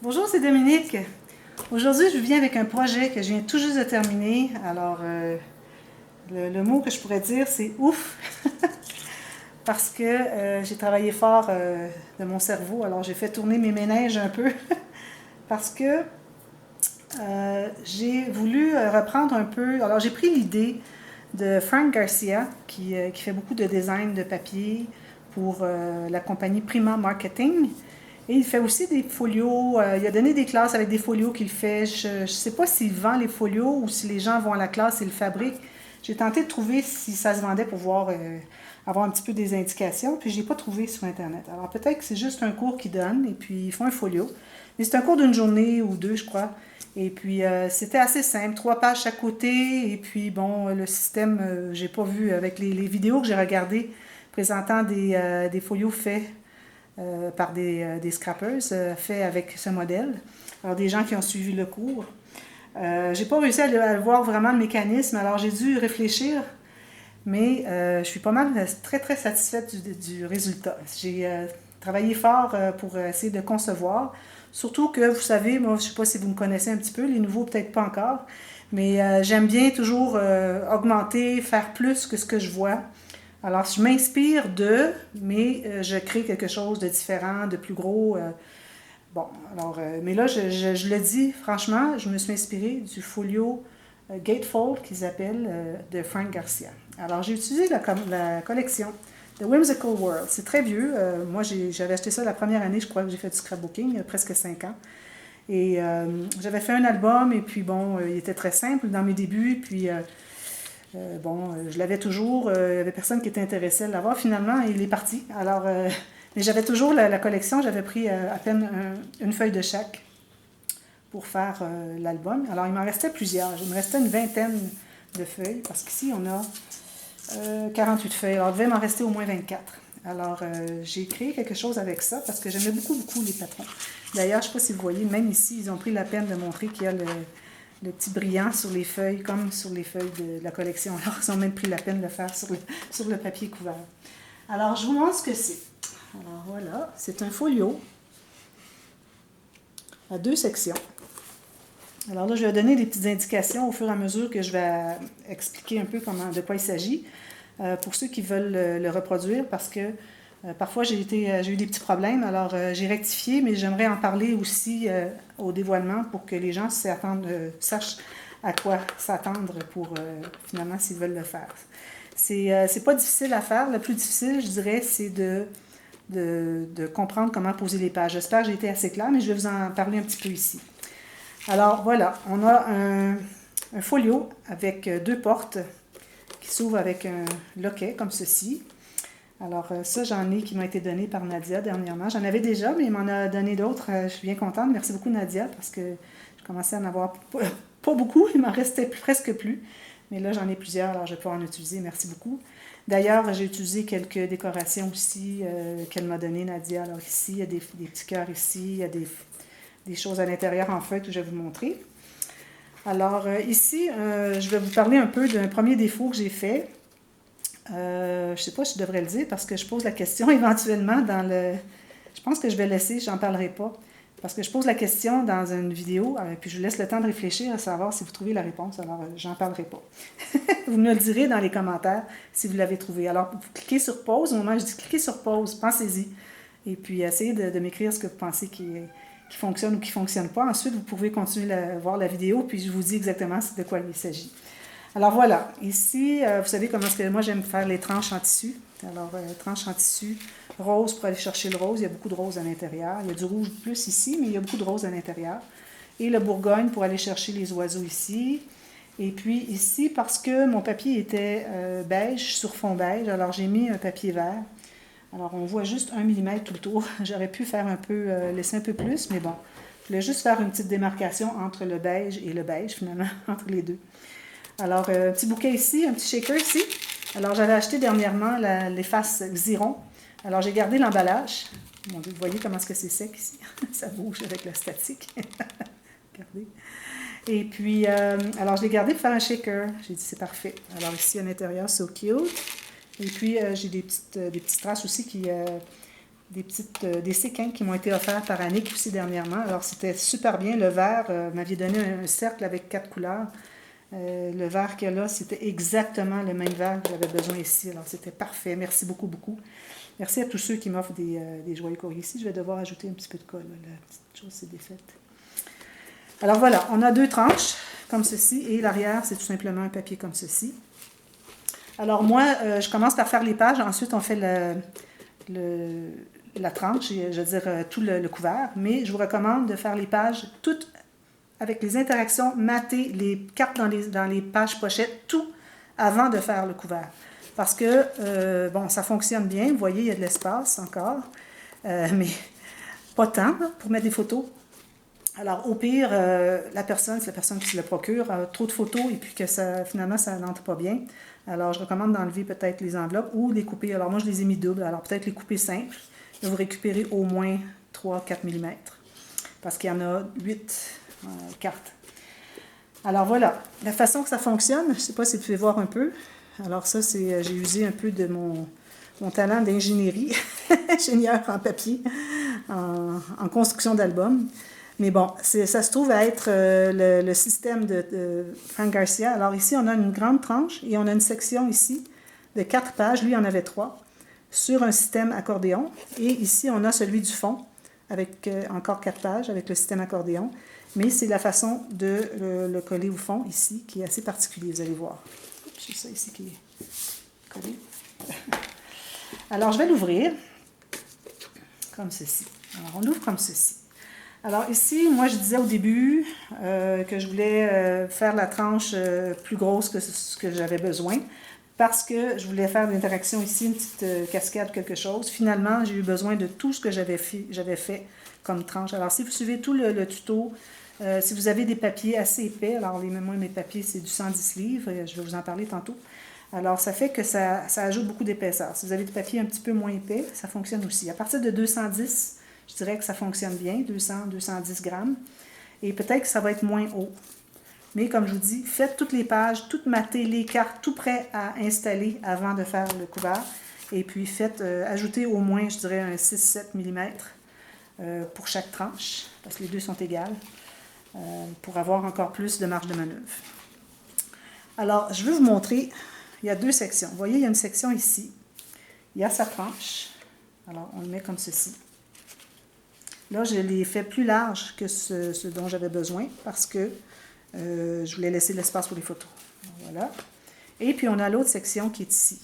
Bonjour, c'est Dominique. Aujourd'hui, je viens avec un projet que je viens tout juste de terminer. Alors, le mot que je pourrais dire, c'est ouf, parce que j'ai travaillé fort de mon cerveau. Alors, j'ai fait tourner mes méninges un peu, parce que j'ai voulu reprendre un peu. Alors, j'ai pris l'idée de Frank Garcia, qui fait beaucoup de design de papier pour la compagnie Prima Marketing. Et il fait aussi des folios. Il a donné des classes avec des folios qu'il fait. Je ne sais pas s'il vend les folios ou si les gens vont à la classe et le fabriquent. J'ai tenté de trouver si ça se vendait pour voir, avoir un petit peu des indications, puis je n'ai pas trouvé sur Internet. Alors peut-être que c'est juste un cours qu'ils donnent et puis ils font un folio. Mais c'est un cours d'une journée ou deux, je crois. Et puis c'était assez simple, 3 pages chaque côté. Et puis bon, le système, j'ai pas vu avec les vidéos que j'ai regardées présentant des folios faits par des scrappers, faits avec ce modèle. Alors des gens qui ont suivi le cours. J'ai pas réussi à voir vraiment le mécanisme, alors j'ai dû réfléchir, mais je suis pas mal très très satisfaite du résultat. J'ai travaillé fort pour essayer de concevoir. Surtout que, vous savez, moi, je ne sais pas si vous me connaissez un petit peu, les nouveaux peut-être pas encore, mais j'aime bien toujours augmenter, faire plus que ce que je vois. Alors, je m'inspire de, mais je crée quelque chose de différent, de plus gros. Bon, alors, mais là, je le dis, franchement, je me suis inspirée du folio Gatefold, qu'ils appellent, de Frank Garcia. Alors, j'ai utilisé la collection The Whimsical World. C'est très vieux. Moi, j'avais acheté ça la première année, je crois que j'ai fait du scrapbooking, il y a presque 5 ans. Et j'avais fait un album, et puis bon, il était très simple dans mes débuts, puis bon, je l'avais toujours, il n'y avait personne qui était intéressé à l'avoir. Finalement, il est parti. Alors, mais j'avais toujours la collection, j'avais pris à peine une feuille de chaque pour faire l'album. Alors, il m'en restait plusieurs. Il me restait une vingtaine de feuilles, parce qu'ici, on a 48 feuilles. Alors, il devait m'en rester au moins 24. Alors, j'ai créé quelque chose avec ça, parce que j'aimais beaucoup, beaucoup les patrons. D'ailleurs, je ne sais pas si vous voyez, même ici, ils ont pris la peine de montrer qu'il y a le petit brillant sur les feuilles, comme sur les feuilles de la collection. Alors, ils ont même pris la peine de le faire sur le papier couvert. Alors, je vous montre ce que c'est. Alors, voilà, c'est un folio à 2 sections. Alors là, je vais donner des petites indications au fur et à mesure que je vais expliquer un peu de quoi il s'agit, pour ceux qui veulent le reproduire, parce que parfois j'ai eu des petits problèmes, alors j'ai rectifié, mais j'aimerais en parler aussi au dévoilement pour que les gens sachent à quoi s'attendre pour finalement s'ils veulent le faire. C'est pas difficile à faire. Le plus difficile, je dirais, c'est de comprendre comment poser les pages. J'espère que j'ai été assez claire, mais je vais vous en parler un petit peu ici. Alors voilà, on a un folio avec 2 portes qui s'ouvrent avec un loquet comme ceci. Alors ça, j'en ai qui m'ont été donnés par Nadia dernièrement. J'en avais déjà, mais il m'en a donné d'autres. Je suis bien contente. Merci beaucoup Nadia, parce que je commençais à en avoir pas beaucoup. Il m'en restait presque plus. Mais là, j'en ai plusieurs, alors je vais pouvoir en utiliser. Merci beaucoup. D'ailleurs, j'ai utilisé quelques décorations aussi qu'elle m'a données, Nadia. Alors ici, il y a des petits cœurs ici, il y a des choses à l'intérieur en feuille que je vais vous montrer. Alors ici, je vais vous parler un peu d'un premier défaut que j'ai fait. Je ne sais pas si je devrais le dire, parce que je pose la question éventuellement dans le... Je pense que je vais laisser, j'en parlerai pas. Parce que je pose la question dans une vidéo, puis je vous laisse le temps de réfléchir à savoir si vous trouvez la réponse. Alors, j'en parlerai pas. Vous me le direz dans les commentaires si vous l'avez trouvé. Alors, vous cliquez sur pause. Au moment où je dis cliquez sur pause, pensez-y. Et puis, essayez de m'écrire ce que vous pensez qui fonctionne ou qui ne fonctionne pas. Ensuite, vous pouvez continuer à voir la vidéo, puis je vous dis exactement de quoi il s'agit. Alors voilà, ici, vous savez comment est-ce que moi j'aime faire les tranches en tissu. Alors, tranches en tissu rose pour aller chercher le rose. Il y a beaucoup de rose à l'intérieur. Il y a du rouge plus ici, mais il y a beaucoup de rose à l'intérieur. Et le bourgogne pour aller chercher les oiseaux ici. Et puis ici, parce que mon papier était beige, sur fond beige, alors j'ai mis un papier vert. Alors on voit juste 1 mm tout le tour. J'aurais pu faire laisser un peu plus, mais bon. Je voulais juste faire une petite démarcation entre le beige et le beige, finalement, entre les deux. Alors, un petit bouquet ici, un petit shaker ici. Alors, j'avais acheté dernièrement les faces Xiron. Alors, j'ai gardé l'emballage. Mon Dieu, vous voyez comment est-ce que c'est sec ici? Ça bouge avec la statique. Regardez. Et puis, alors, je l'ai gardé pour faire un shaker. J'ai dit, c'est parfait. Alors, ici, à l'intérieur, so cute. Et puis, j'ai des petites traces aussi des séquins qui m'ont été offerts par Annick aussi dernièrement. Alors, c'était super bien. Le vert m'avait donné un cercle avec 4 couleurs. Le vert qu'il y a là, c'était exactement le même vert que j'avais besoin ici. Alors, c'était parfait. Merci beaucoup, beaucoup. Merci à tous ceux qui m'offrent des joyeux courriers. Ici, je vais devoir ajouter un petit peu de colle. La petite chose s'est défaite. Alors, voilà. On a 2 tranches, comme ceci. Et l'arrière, c'est tout simplement un papier comme ceci. Alors, moi, je commence par faire les pages. Ensuite, on fait la tranche, je veux dire tout le couvert, mais je vous recommande de faire les pages toutes avec les interactions matées, les cartes dans les pages pochettes, tout avant de faire le couvert. Parce que, bon, ça fonctionne bien, vous voyez, il y a de l'espace encore, mais pas tant pour mettre des photos. Alors, au pire, la personne, c'est la personne qui se le procure, a trop de photos et puis que finalement, ça n'entre pas bien. Alors, je recommande d'enlever peut-être les enveloppes ou les couper. Alors, moi, je les ai mis doubles. Alors, peut-être les couper simples. Et vous récupérez au moins 3-4 mm. Parce qu'il y en a 8 cartes. Alors, voilà. La façon que ça fonctionne, je ne sais pas si vous pouvez voir un peu. Alors, ça, c'est j'ai usé un peu de mon talent d'ingénierie. Ingénieur en papier, en construction d'albums. Mais bon, ça se trouve à être le système de Frank Garcia. Alors ici, on a une grande tranche et on a une section ici de 4 pages. Lui, il en avait 3, sur un système accordéon. Et ici, on a celui du fond, avec encore 4 pages, avec le système accordéon. Mais c'est la façon de le coller au fond, ici, qui est assez particulier, vous allez voir. J'ai ça ici qui est collé. Alors, je vais l'ouvrir comme ceci. Alors, on l'ouvre comme ceci. Alors ici, moi je disais au début que je voulais faire la tranche plus grosse que ce que j'avais besoin parce que je voulais faire l'interaction ici, une petite cascade, quelque chose. Finalement, j'ai eu besoin de tout ce que j'avais fait comme tranche. Alors si vous suivez tout le tuto, si vous avez des papiers assez épais, alors moi mes papiers c'est du 110 livres, je vais vous en parler tantôt. Alors ça fait que ça ajoute beaucoup d'épaisseur. Si vous avez des papiers un petit peu moins épais, ça fonctionne aussi. À partir de 210, je dirais que ça fonctionne bien, 200-210 grammes. Et peut-être que ça va être moins haut. Mais comme je vous dis, faites toutes les pages, toutes matées, les cartes, tout prêt à installer avant de faire le couvert. Et puis faites, ajoutez au moins, je dirais, un 6-7 mm pour chaque tranche, parce que les deux sont égales, pour avoir encore plus de marge de manœuvre. Alors, je vais vous montrer, il y a 2 sections. Vous voyez, il y a une section ici. Il y a sa tranche. Alors, on le met comme ceci. Là, je l'ai fait plus large que ce dont j'avais besoin parce que je voulais laisser l'espace pour les photos. Voilà. Et puis, on a l'autre section qui est ici.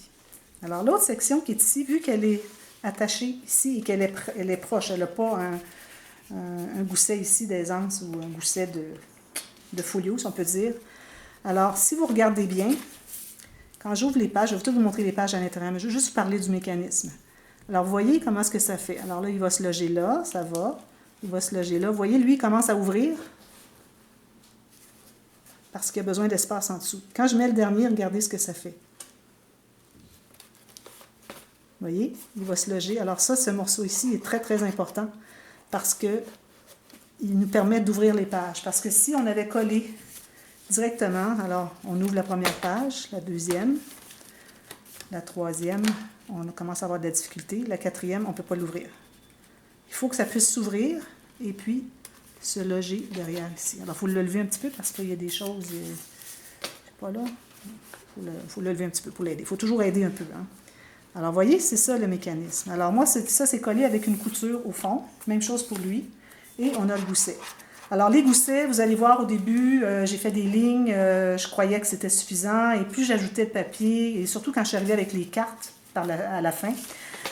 Alors, l'autre section qui est ici, vu qu'elle est attachée ici et qu'elle est proche, elle n'a pas un gousset ici d'aisance ou un gousset de folio, si on peut dire. Alors, si vous regardez bien, quand j'ouvre les pages, je vais tout vous montrer les pages à l'intérieur, mais je vais juste vous parler du mécanisme. Alors, vous voyez comment est-ce que ça fait. Alors là, il va se loger là, ça va. Il va se loger là. Vous voyez, lui, il commence à ouvrir parce qu'il a besoin d'espace en dessous. Quand je mets le dernier, regardez ce que ça fait. Vous voyez, il va se loger. Alors ça, ce morceau ici est très, très important parce que il nous permet d'ouvrir les pages. Parce que si on avait collé directement, alors on ouvre la première page, la deuxième, la troisième, on commence à avoir de la difficulté. La quatrième, on ne peut pas l'ouvrir. Il faut que ça puisse s'ouvrir et puis se loger derrière ici. Alors, il faut le lever un petit peu parce qu'il y a des choses, je ne sais pas là, il faut le lever un petit peu pour l'aider. Il faut toujours aider un peu. Hein? Alors, vous voyez, c'est ça le mécanisme. Alors, moi, ça, c'est collé avec une couture au fond. Même chose pour lui. Et on a le gousset. Alors, les goussets, vous allez voir au début, j'ai fait des lignes, je croyais que c'était suffisant. Et plus j'ajoutais de papier, et surtout quand je suis arrivée avec les cartes à la fin,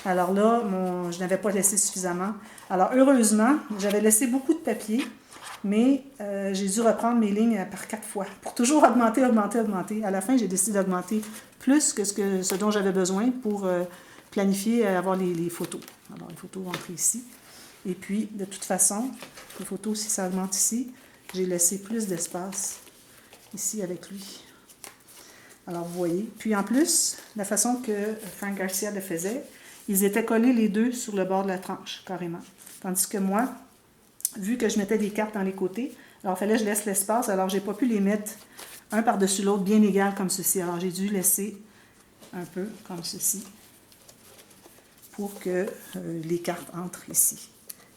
alors là, je n'avais pas laissé suffisamment. Alors, heureusement, j'avais laissé beaucoup de papier, mais j'ai dû reprendre mes lignes par 4 fois pour toujours augmenter. À la fin, j'ai décidé d'augmenter plus que ce dont j'avais besoin pour planifier avoir les photos. Alors, les photos vont entrer ici. Et puis, de toute façon, les photos, si ça augmente ici, j'ai laissé plus d'espace ici avec lui. Alors, vous voyez. Puis, en plus, la façon que Frank Garcia le faisait, ils étaient collés les deux sur le bord de la tranche, carrément. Tandis que moi, vu que je mettais des cartes dans les côtés, alors il fallait que je laisse l'espace, alors je n'ai pas pu les mettre un par-dessus l'autre, bien égal comme ceci. Alors, j'ai dû laisser un peu comme ceci pour que les cartes entrent ici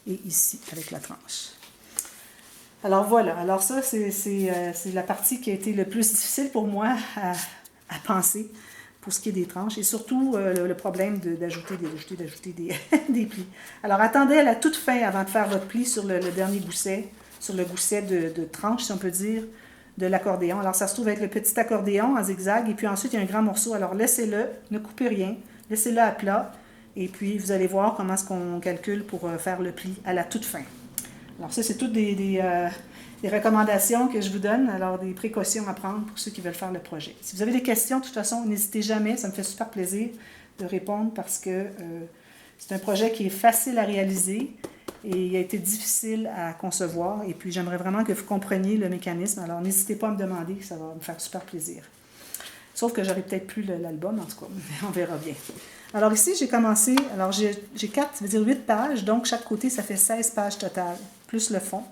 et ici avec la tranche. Alors voilà, alors ça c'est la partie qui a été le plus difficile pour moi à penser pour ce qui est des tranches et surtout le problème d'ajouter des plis. Alors attendez à la toute fin avant de faire votre pli sur le dernier gousset, sur le gousset de tranche si on peut dire, de l'accordéon. Alors ça se trouve être le petit accordéon en zigzag et puis ensuite il y a un grand morceau. Alors laissez-le, ne coupez rien, laissez-le à plat et puis vous allez voir comment est-ce qu'on calcule pour faire le pli à la toute fin. Alors ça, c'est toutes des recommandations que je vous donne, alors des précautions à prendre pour ceux qui veulent faire le projet. Si vous avez des questions, de toute façon, n'hésitez jamais, ça me fait super plaisir de répondre parce que c'est un projet qui est facile à réaliser et il a été difficile à concevoir et puis j'aimerais vraiment que vous compreniez le mécanisme, alors n'hésitez pas à me demander, ça va me faire super plaisir. Sauf que j'aurai peut-être plus l'album, en tout cas, on verra bien. Alors ici, j'ai commencé, alors j'ai 4, ça veut dire 8 pages, donc chaque côté, ça fait 16 pages totales, plus le fond.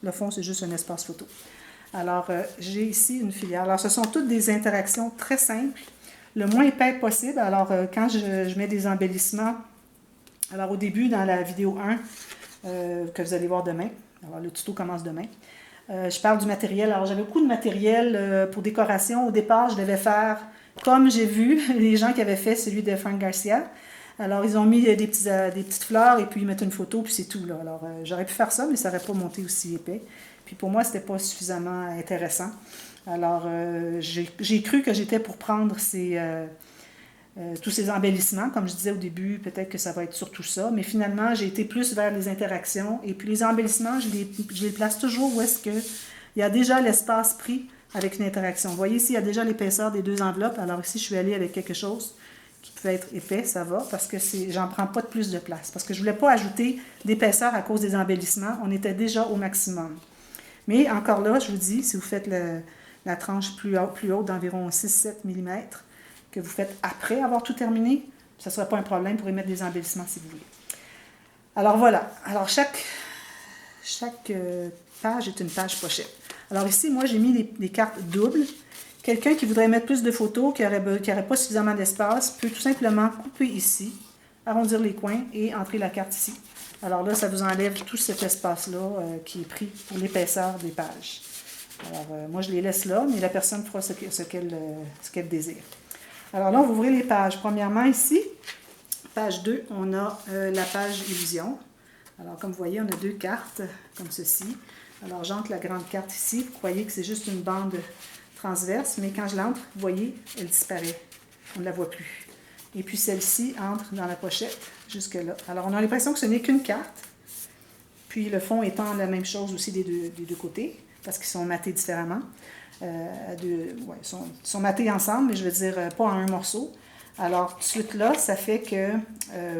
Le fond, c'est juste un espace photo. Alors, j'ai ici une filière. Alors, ce sont toutes des interactions très simples, le moins épais possible. Alors, quand je mets des embellissements, alors au début, dans la vidéo 1, que vous allez voir demain, alors le tuto commence demain, je parle du matériel. Alors, j'avais beaucoup de matériel pour décoration. Au départ, je devais faire, comme j'ai vu les gens qui avaient fait celui de Frank Garcia. Alors, ils ont mis des petites fleurs et puis ils mettent une photo, puis c'est tout. Là. Alors, j'aurais pu faire ça, mais ça n'aurait pas monté aussi épais. Puis pour moi, ce n'était pas suffisamment intéressant. Alors, j'ai cru que j'étais pour prendre tous ces embellissements. Comme je disais au début, peut-être que ça va être surtout ça. Mais finalement, j'ai été plus vers les interactions. Et puis les embellissements, je les place toujours où est-ce qu'il y a déjà l'espace pris avec une interaction. Vous voyez ici, il y a déjà l'épaisseur des 2 enveloppes. Alors ici, je suis allée avec quelque chose qui peut être épais, ça va, parce que j'en prends pas de plus de place. Parce que je ne voulais pas ajouter d'épaisseur à cause des embellissements. On était déjà au maximum. Mais encore là, je vous dis, si vous faites la tranche plus haute d'environ 6-7 mm, que vous faites après avoir tout terminé, ça ne sera pas un problème pour y mettre des embellissements si vous voulez. Alors voilà. Alors chaque page est une page pochette. Alors ici, moi, j'ai mis des cartes doubles. Quelqu'un qui voudrait mettre plus de photos, qui n'aurait pas suffisamment d'espace, peut tout simplement couper ici, arrondir les coins et entrer la carte ici. Alors là, ça vous enlève tout cet espace-là qui est pris pour l'épaisseur des pages. Alors, moi, je les laisse là, mais la personne fera ce qu'elle désire. Alors là, on va ouvrir les pages. Premièrement, ici, page 2, on a la page illusion. Alors, comme vous voyez, on a 2 cartes, comme ceci. Alors, j'entre la grande carte ici. Vous croyez que c'est juste une bande transverse, mais quand je l'entre, vous voyez, elle disparaît. On ne la voit plus. Et puis celle-ci entre dans la pochette, jusque-là. Alors, on a l'impression que ce n'est qu'une carte. Puis le fond étant la même chose aussi des deux côtés, parce qu'ils sont matés différemment. Ils sont matés ensemble, mais je veux dire pas en un morceau. Alors, tout de suite là, ça fait que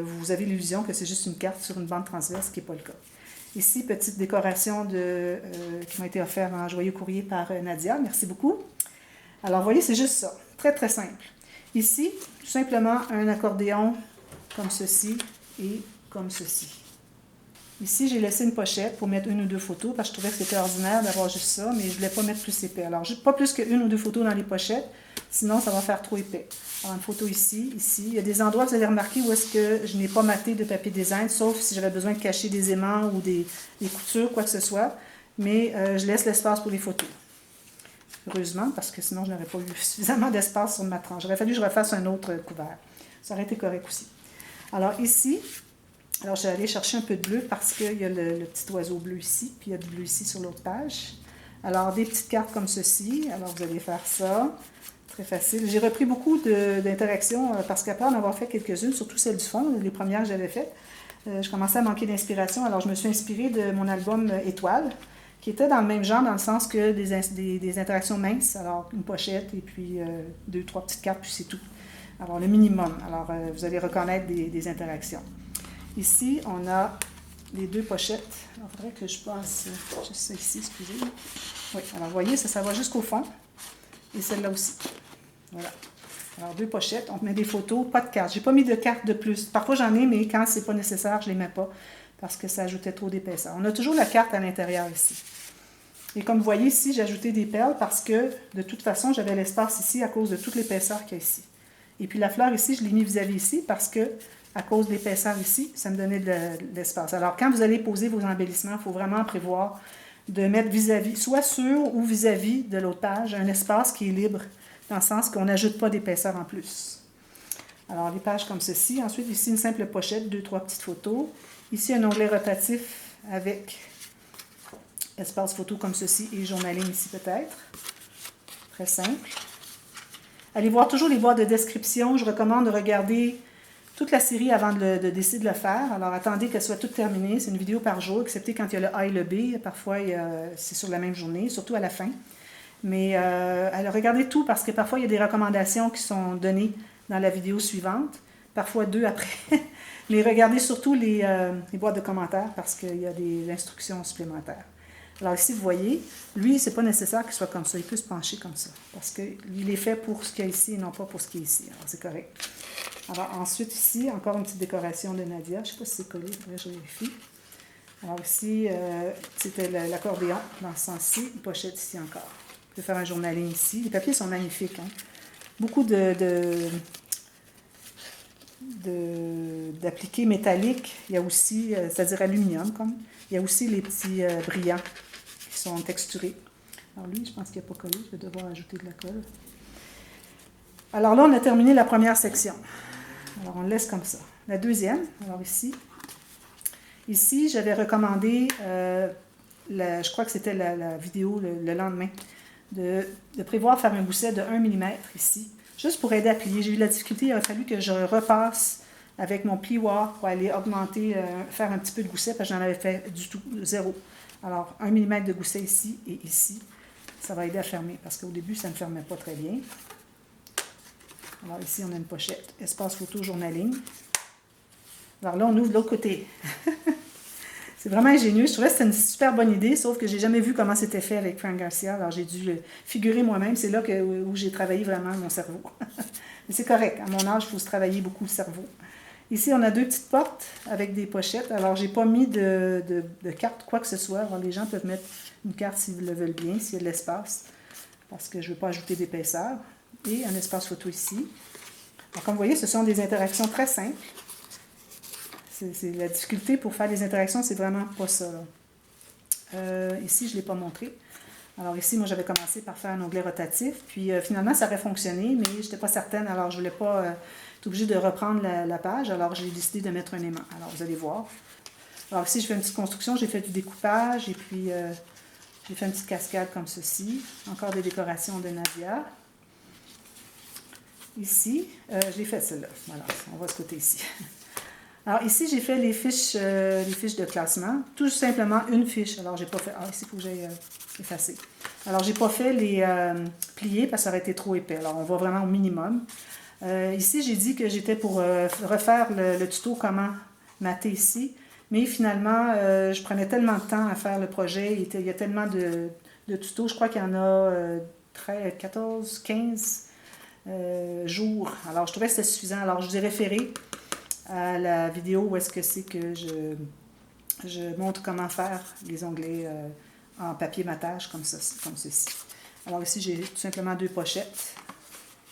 vous avez l'illusion que c'est juste une carte sur une bande transverse, ce qui n'est pas le cas. Ici, petite décoration qui m'a été offerte en joyeux courrier par Nadia. Merci beaucoup. Alors, vous voyez, c'est juste ça. Très, très simple. Ici, tout simplement un accordéon comme ceci et comme ceci. Ici, j'ai laissé une pochette pour mettre 1 ou 2 photos parce que je trouvais que c'était ordinaire d'avoir juste ça, mais je ne voulais pas mettre plus épais. Alors, pas plus que 1 ou 2 photos dans les pochettes, sinon ça va faire trop épais. Alors, une photo ici, ici. Il y a des endroits, vous allez remarquer, où est-ce que je n'ai pas maté de papier design, sauf si j'avais besoin de cacher des aimants ou des coutures, quoi que ce soit. Mais je laisse l'espace pour les photos. Heureusement, parce que sinon, je n'aurais pas eu suffisamment d'espace sur ma tranche. J'aurais fallu que je refasse un autre couvert. Ça aurait été correct aussi. Alors ici, alors je vais aller chercher un peu de bleu parce qu'il y a le petit oiseau bleu ici, puis il y a du bleu ici sur l'autre page. Alors des petites cartes comme ceci. Alors vous allez faire ça. Très facile. J'ai repris beaucoup d'interactions parce qu'après en avoir fait quelques-unes, surtout celles du fond, les premières que j'avais faites, je commençais à manquer d'inspiration. Alors je me suis inspirée de mon album Étoile, qui était dans le même genre, dans le sens que des interactions minces. Alors une pochette et puis 2, 3 petites cartes, puis c'est tout. Alors le minimum. Alors vous allez reconnaître des interactions. Ici, on a les 2 pochettes. Alors, il faudrait que je passe juste ça ici, excusez. Oui, alors vous voyez, ça va jusqu'au fond. Et celle-là aussi. Voilà. Alors, 2 pochettes. On met des photos, pas de cartes. Je n'ai pas mis de cartes de plus. Parfois, j'en ai, mais quand ce n'est pas nécessaire, je ne les mets pas parce que ça ajoutait trop d'épaisseur. On a toujours la carte à l'intérieur ici. Et comme vous voyez ici, j'ai ajouté des perles parce que, de toute façon, j'avais l'espace ici à cause de toute l'épaisseur qu'il y a ici. Et puis, la fleur ici, je l'ai mis vis-à-vis ici parce que à cause de l'épaisseur ici, ça me donnait de l'espace. Alors, quand vous allez poser vos embellissements, il faut vraiment prévoir de mettre vis-à-vis, soit sur ou vis-à-vis de l'autre page, un espace qui est libre, dans le sens qu'on n'ajoute pas d'épaisseur en plus. Alors, les pages comme ceci. Ensuite, ici, une simple pochette, 2-3 petites photos. Ici, un onglet rotatif avec espace photo comme ceci et journaling ici peut-être. Très simple. Allez voir toujours les boîtes de description. Je recommande de regarder toute la série avant de décider de le faire. Alors, attendez qu'elle soit toute terminée. C'est une vidéo par jour, excepté quand il y a le A et le B. Parfois, c'est sur la même journée, surtout à la fin. Mais regardez tout parce que parfois, il y a des recommandations qui sont données dans la vidéo suivante. Parfois 2 après. Mais regardez surtout les boîtes de commentaires parce qu'il y a des instructions supplémentaires. Alors ici, vous voyez, lui, c'est pas nécessaire qu'il soit comme ça. Il peut se pencher comme ça. Parce qu'il est fait pour ce qu'il y a ici et non pas pour ce qui est ici. Alors, c'est correct. Alors, ensuite, ici, encore une petite décoration de Nadia. Je ne sais pas si c'est collé, je vérifie. Alors, ici, c'était l'accordéon dans ce sens-ci. Une pochette ici encore. Je peux faire un journaling ici. Les papiers sont magnifiques. Hein? Beaucoup d'appliqués métalliques. Il y a aussi, c'est-à-dire aluminium, comme. Il y a aussi les petits brillants qui sont texturés. Alors lui, je pense qu'il n'y a pas collé. Je vais devoir ajouter de la colle. Alors là, on a terminé la première section. Alors, on le laisse comme ça. La deuxième, alors ici. Ici, j'avais recommandé, je crois que c'était la vidéo le lendemain, de prévoir faire un gousset de 1 mm ici, juste pour aider à plier. J'ai eu de la difficulté, il a fallu que je repasse avec mon plioir pour aller augmenter, faire un petit peu de gousset, parce que j'en avais fait du tout, 0. Alors, 1 mm de gousset ici et ici, ça va aider à fermer, parce qu'au début, ça ne fermait pas très bien. Alors ici, on a une pochette, espace photo, journaling. Alors là, on ouvre de l'autre côté. C'est vraiment ingénieux. Je trouvais que c'était une super bonne idée, sauf que j'ai jamais vu comment c'était fait avec Frank Garcia. Alors j'ai dû figurer moi-même. C'est là où j'ai travaillé vraiment mon cerveau. Mais c'est correct. À mon âge, il faut se travailler beaucoup le cerveau. Ici, on a 2 petites portes avec des pochettes. Alors, j'ai pas mis de carte, quoi que ce soit. Alors, les gens peuvent mettre une carte s'ils le veulent bien, s'il y a de l'espace, parce que je ne veux pas ajouter d'épaisseur. Et un espace photo ici. Alors, comme vous voyez, ce sont des interactions très simples. C'est la difficulté pour faire des interactions, c'est vraiment pas ça. Ici, je ne l'ai pas montré. Alors ici, moi, j'avais commencé par faire un onglet rotatif. Puis finalement, ça aurait fonctionné, mais je n'étais pas certaine. Alors, je ne voulais pas être obligée de reprendre la page. Alors, j'ai décidé de mettre un aimant. Alors, vous allez voir. Alors ici, je fais une petite construction. J'ai fait du découpage et puis j'ai fait une petite cascade comme ceci. Encore des décorations de Nadia. Ici, j'ai fait celle-là. Voilà, on va ce côté ici. Alors ici, j'ai fait les fiches de classement. Tout simplement une fiche. Alors, j'ai pas fait... Ah, ici, il faut que j'aille effacer. Alors, j'ai pas fait les pliés parce que ça aurait été trop épais. Alors, on va vraiment au minimum. Ici, j'ai dit que j'étais pour refaire le tuto comment mater ici. Mais finalement, je prenais tellement de temps à faire le projet. Il y a tellement de tutos. Je crois qu'il y en a 14, 15 jours. Alors, je trouvais que c'était suffisant. Alors, je vous ai référé à la vidéo où est-ce que c'est que je montre comment faire les onglets en papier matage comme ceci. Alors ici, j'ai tout simplement 2 pochettes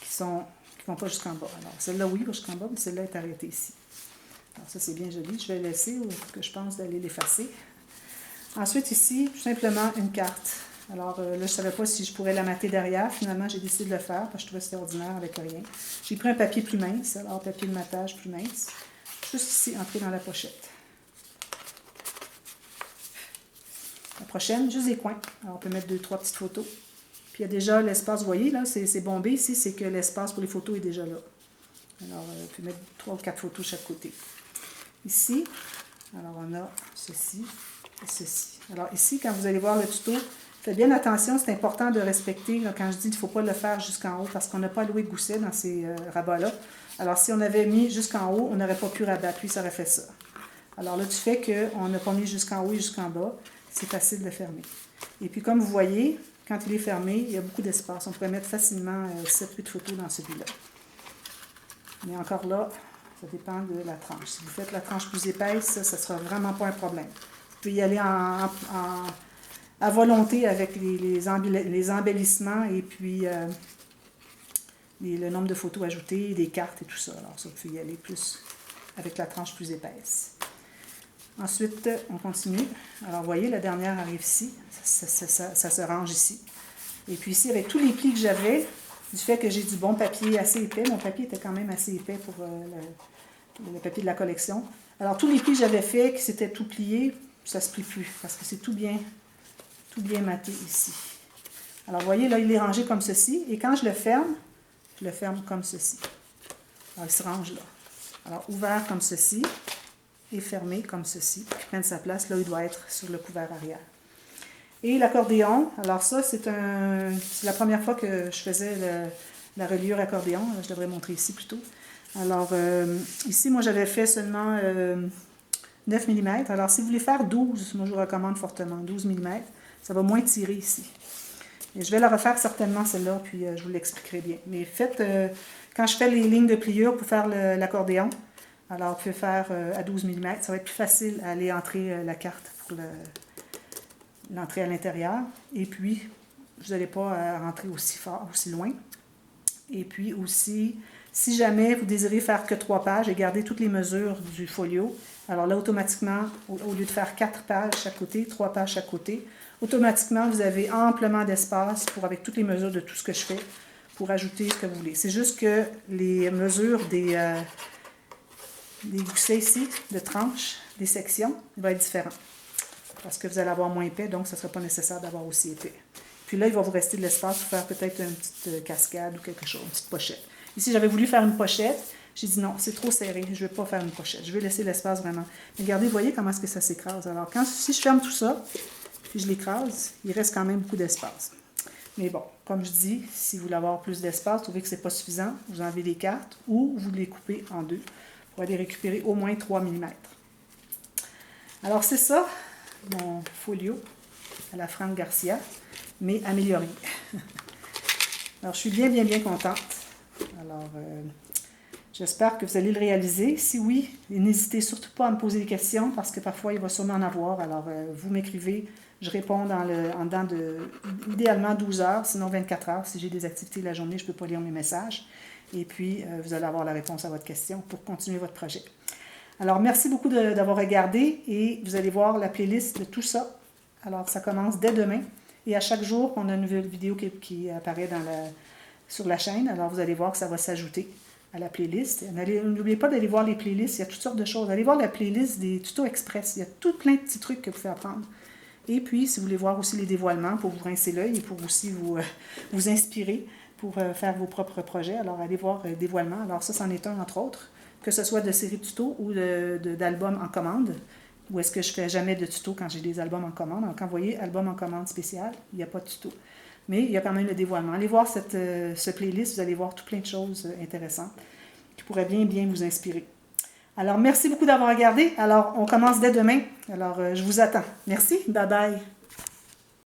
qui vont pas jusqu'en bas. Alors celle-là, oui, va jusqu'en bas, mais celle-là est arrêtée ici. Alors ça, c'est bien joli. Je vais laisser ou que je pense d'aller l'effacer. Ensuite, ici, tout simplement une carte. Alors là, je ne savais pas si je pourrais la mater derrière. Finalement, j'ai décidé de le faire parce que je trouvais que c'était ordinaire avec rien. J'ai pris un papier plus mince, alors papier de matage plus mince. Juste ici, entrer dans la pochette. La prochaine, juste des coins. Alors, on peut mettre 2-3 petites photos. Puis, il y a déjà l'espace, vous voyez, là, c'est bombé ici, c'est que l'espace pour les photos est déjà là. Alors, on peut mettre 3 ou 4 photos de chaque côté. Ici, alors, on a ceci et ceci. Alors, ici, quand vous allez voir le tuto, faites bien attention, c'est important de respecter, là, quand je dis qu'il ne faut pas le faire jusqu'en haut, parce qu'on n'a pas alloué de gousset dans ces rabats-là. Alors, si on avait mis jusqu'en haut, on n'aurait pas pu rabattre. Lui, ça aurait fait ça. Alors là, du fait qu'on n'a pas mis jusqu'en haut et jusqu'en bas, c'est facile de fermer. Et puis, comme vous voyez, quand il est fermé, il y a beaucoup d'espace. On pourrait mettre facilement 7-8 photos dans celui-là. Mais encore là, ça dépend de la tranche. Si vous faites la tranche plus épaisse, ça ne sera vraiment pas un problème. Vous pouvez y aller à volonté avec les embellissements et puis le nombre de photos ajoutées, des cartes et tout ça. Alors ça, vous pouvez y aller plus avec la tranche plus épaisse. Ensuite, on continue. Alors, vous voyez, la dernière arrive ici. Ça se range ici. Et puis ici, avec tous les plis que j'avais, du fait que j'ai du bon papier assez épais, mon papier était quand même assez épais pour le papier de la collection. Alors, tous les plis que j'avais faits, qui s'étaient tout pliés, ça ne se plie plus, parce que c'est tout bien maté ici. Alors, vous voyez, là, il est rangé comme ceci. Et quand je le ferme comme ceci. Alors, il se range là. Alors, ouvert comme ceci et fermé comme ceci, qui prenne sa place. Là, il doit être sur le couvert arrière. Et l'accordéon, alors ça, c'est la première fois que je faisais la reliure accordéon. Je devrais montrer ici plutôt. Alors, ici, moi, j'avais fait seulement 9 mm. Alors, si vous voulez faire 12, moi, je vous recommande fortement 12 mm. Ça va moins tirer ici. Et je vais la refaire certainement, celle-là, puis je vous l'expliquerai bien. Mais faites, quand je fais les lignes de pliure pour faire l'accordéon, alors vous pouvez faire à 12 mm. Ça va être plus facile à aller entrer la carte pour l'entrée à l'intérieur. Et puis, vous n'allez pas rentrer aussi fort, aussi loin. Et puis aussi, si jamais vous désirez faire que 3 pages et garder toutes les mesures du folio, alors là, automatiquement, au lieu de faire 4 pages chaque côté, 3 pages chaque côté, automatiquement, vous avez amplement d'espace pour, avec toutes les mesures de tout ce que je fais, pour ajouter ce que vous voulez. C'est juste que les mesures des goussets ici, de tranches, des sections, il va être différent. Parce que vous allez avoir moins épais, donc ce ne sera pas nécessaire d'avoir aussi épais. Puis là, il va vous rester de l'espace pour faire peut-être une petite cascade ou quelque chose, une petite pochette. Ici, j'avais voulu faire une pochette. J'ai dit non, c'est trop serré, je ne vais pas faire une pochette. Je vais laisser l'espace vraiment. Regardez, vous voyez comment est-ce que ça s'écrase. Alors, si je ferme tout ça, puis je l'écrase, il reste quand même beaucoup d'espace. Mais bon, comme je dis, si vous voulez avoir plus d'espace, vous trouvez que ce n'est pas suffisant, vous enlevez les cartes ou vous les coupez en deux pour aller récupérer au moins 3 mm. Alors, c'est ça, mon folio à la Franck Garcia, mais amélioré. Alors, je suis bien contente. Alors, j'espère que vous allez le réaliser. Si oui, n'hésitez surtout pas à me poser des questions parce que parfois, il va sûrement en avoir. Alors, vous m'écrivez, je réponds en dedans de, idéalement 12 heures, sinon 24 heures. Si j'ai des activités la journée, je ne peux pas lire mes messages. Et puis, vous allez avoir la réponse à votre question pour continuer votre projet. Alors, merci beaucoup d'avoir regardé et vous allez voir la playlist de tout ça. Alors, ça commence dès demain. Et à chaque jour, on a une nouvelle vidéo qui apparaît sur la chaîne. Alors, vous allez voir que ça va s'ajouter à la playlist. N'oubliez pas d'aller voir les playlists. Il y a toutes sortes de choses. Allez voir la playlist des tutos express. Il y a tout plein de petits trucs que vous pouvez apprendre. Et puis, si vous voulez voir aussi les dévoilements pour vous rincer l'œil et pour aussi vous inspirer pour faire vos propres projets, alors allez voir dévoilement. Alors, ça, c'en est un, entre autres, que ce soit de série tuto ou d'albums en commande. Ou est-ce que je fais jamais de tuto quand j'ai des albums en commande? Alors, quand vous voyez album en commande spécial, il n'y a pas de tuto. Mais il y a quand même le dévoilement. Allez voir ce playlist, vous allez voir tout plein de choses intéressantes qui pourraient bien vous inspirer. Alors, merci beaucoup d'avoir regardé. Alors, on commence dès demain. Alors, je vous attends. Merci. Bye bye.